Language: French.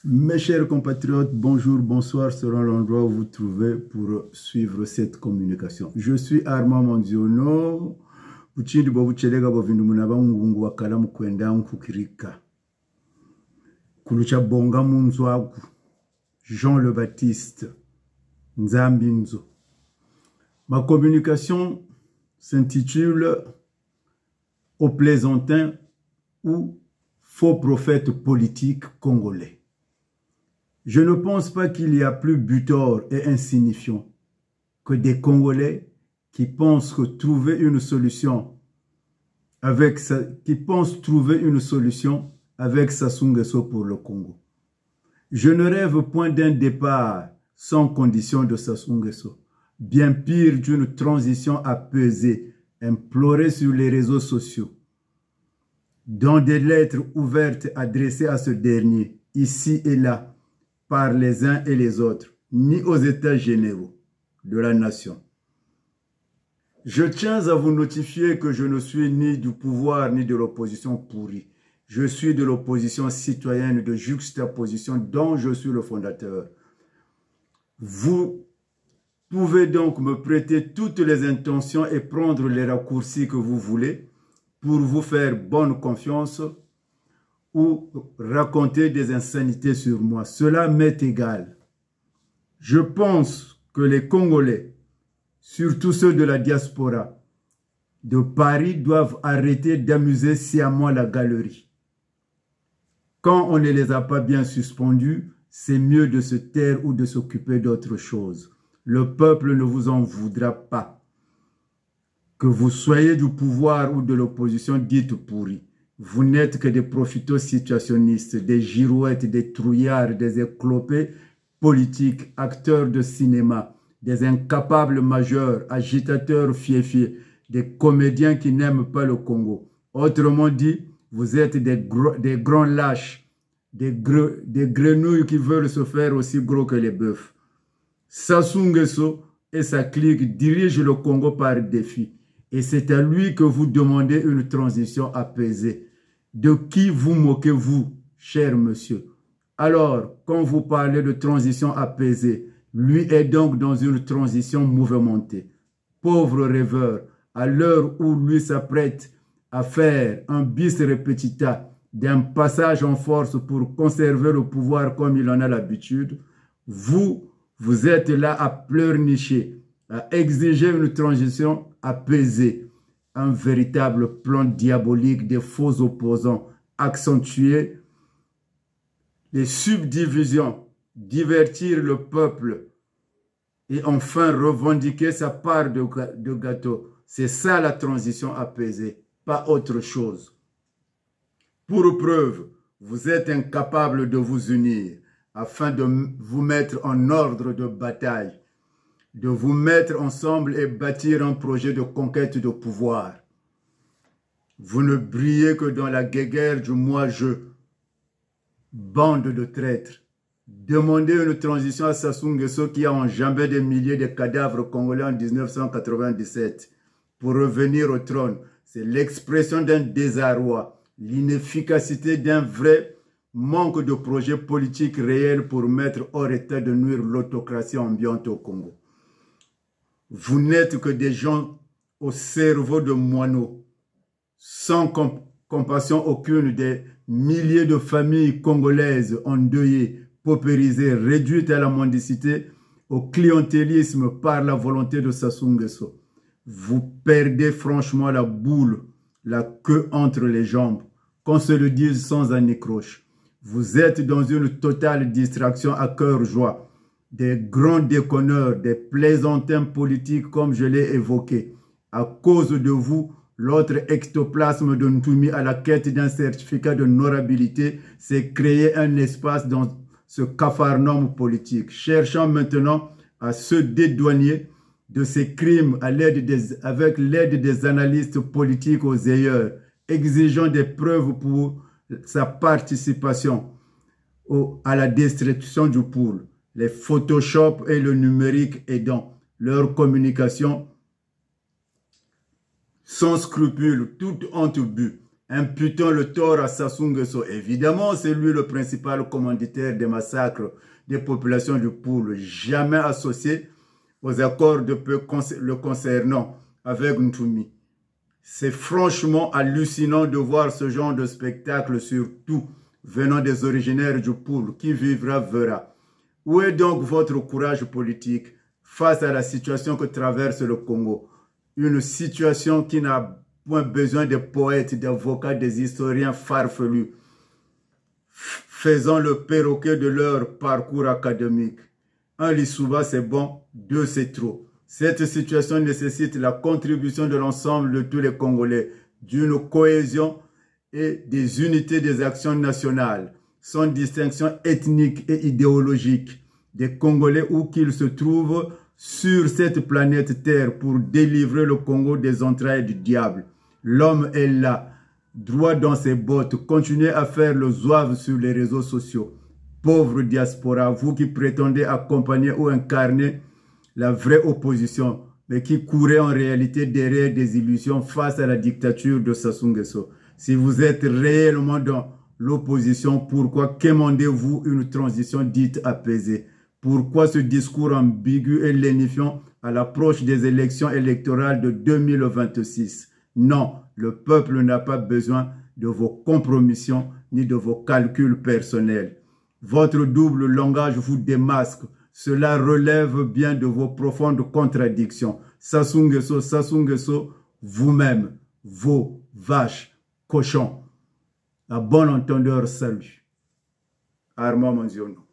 Mes chers compatriotes, bonjour, bonsoir, selon l'endroit où vous trouvez pour suivre cette communication. Je suis Armand Mondiono, Uchindi Bobuchelega Bovindumuna Ngungu Wakala Mukwenda Nkukirika. Kulucha Bonga Munzwagu, Jean le Baptiste, Nzambinzo. Ma communication s'intitule Au plaisantin ou faux prophète politique congolais. Je ne pense pas qu'il y a plus butor et insignifiant que des Congolais qui pensent trouver une solution avec Sassou Nguesso pour le Congo. Je ne rêve point d'un départ sans condition de Sassou Nguesso, bien pire d'une transition apaisée, implorée sur les réseaux sociaux. Dans des lettres ouvertes adressées à ce dernier, ici et là, par les uns et les autres, ni aux États généraux de la nation. Je tiens à vous notifier que je ne suis ni du pouvoir ni de l'opposition pourrie. Je suis de l'opposition citoyenne de juxtaposition dont je suis le fondateur. Vous pouvez donc me prêter toutes les intentions et prendre les raccourcis que vous voulez pour vous faire bonne confiance ou raconter des insanités sur moi. Cela m'est égal. Je pense que les Congolais, surtout ceux de la diaspora de Paris, doivent arrêter d'amuser sciemment la galerie. Quand on ne les a pas bien suspendus, c'est mieux de se taire ou de s'occuper d'autre chose. Le peuple ne vous en voudra pas. Que vous soyez du pouvoir ou de l'opposition dite pourrie. Vous n'êtes que des profitos situationnistes, des girouettes, des trouillards, des éclopés politiques, acteurs de cinéma, des incapables majeurs, agitateurs fiefs, des comédiens qui n'aiment pas le Congo. Autrement dit, vous êtes des grands lâches, des grenouilles qui veulent se faire aussi gros que les bœufs. Sassou Nguesso et sa clique dirigent le Congo par défi. Et c'est à lui que vous demandez une transition apaisée. De qui vous moquez-vous, cher monsieur? Alors, quand vous parlez de transition apaisée, lui est donc dans une transition mouvementée. Pauvre rêveur, à l'heure où lui s'apprête à faire un bis repetita d'un passage en force pour conserver le pouvoir comme il en a l'habitude, vous êtes là à pleurnicher, à exiger une transition apaisée, un véritable plan diabolique des faux opposants, accentuer les subdivisions, divertir le peuple et enfin revendiquer sa part de gâteau. C'est ça la transition apaisée, pas autre chose. Pour preuve, vous êtes incapable de vous unir afin de vous mettre en ordre de bataille, de vous mettre ensemble et bâtir un projet de conquête de pouvoir. Vous ne brillez que dans la guéguerre du moi-je. Bande de traîtres. Demandez une transition à Sassou Nguesso qui a enjambé des milliers de cadavres congolais en 1997 pour revenir au trône. C'est l'expression d'un désarroi, l'inefficacité d'un vrai manque de projet politique réel pour mettre hors état de nuire l'autocratie ambiante au Congo. Vous n'êtes que des gens au cerveau de moineaux, sans compassion aucune des milliers de familles congolaises endeuillées, paupérisées, réduites à la mendicité, au clientélisme par la volonté de Sassou Nguesso. Vous perdez franchement la boule, la queue entre les jambes, qu'on se le dise sans anicroche. Vous êtes dans une totale distraction à cœur joie. Des grands déconneurs, des plaisantins politiques comme je l'ai évoqué. À cause de vous, l'autre ectoplasme de Ntumi à la quête d'un certificat d'honorabilité s'est créé un espace dans ce capharnaüm politique, cherchant maintenant à se dédouaner de ces crimes avec l'aide des analystes politiques aux ailleurs, exigeant des preuves pour sa participation à la destruction du pôle. Les Photoshop et le numérique aidant leur communication sans scrupule, toute honte but, Imputons le tort à Sassou Nguesso. Évidemment, c'est lui le principal commanditaire des massacres des populations du Poul, jamais associé aux accords de paix le concernant avec Ntumi. C'est franchement hallucinant de voir ce genre de spectacle, surtout venant des originaires du Poul. Qui vivra verra. Où est donc votre courage politique face à la situation que traverse le Congo? Une situation qui n'a point besoin de poètes, d'avocats, des historiens farfelus, faisant le perroquet de leur parcours académique. Un Lissouba, c'est bon, deux, c'est trop. Cette situation nécessite la contribution de l'ensemble de tous les Congolais, d'une cohésion et des unités des actions nationales, sans distinction ethnique et idéologique, des Congolais où qu'ils se trouvent sur cette planète Terre pour délivrer le Congo des entrailles du diable. L'homme est là, droit dans ses bottes, continuez à faire le zouave sur les réseaux sociaux. Pauvre diaspora, vous qui prétendez accompagner ou incarner la vraie opposition, mais qui courez en réalité derrière des illusions face à la dictature de Sassou Nguesso. Si vous êtes réellement dans l'opposition, pourquoi quémandez-vous une transition dite apaisée? Pourquoi ce discours ambigu et lénifiant à l'approche des élections électorales de 2026? Non, le peuple n'a pas besoin de vos compromissions ni de vos calculs personnels. Votre double langage vous démasque. Cela relève bien de vos profondes contradictions. Sassou Nguesso, vous-même, vos vaches, cochons. À bon entendeur, salut. Armand Manziono.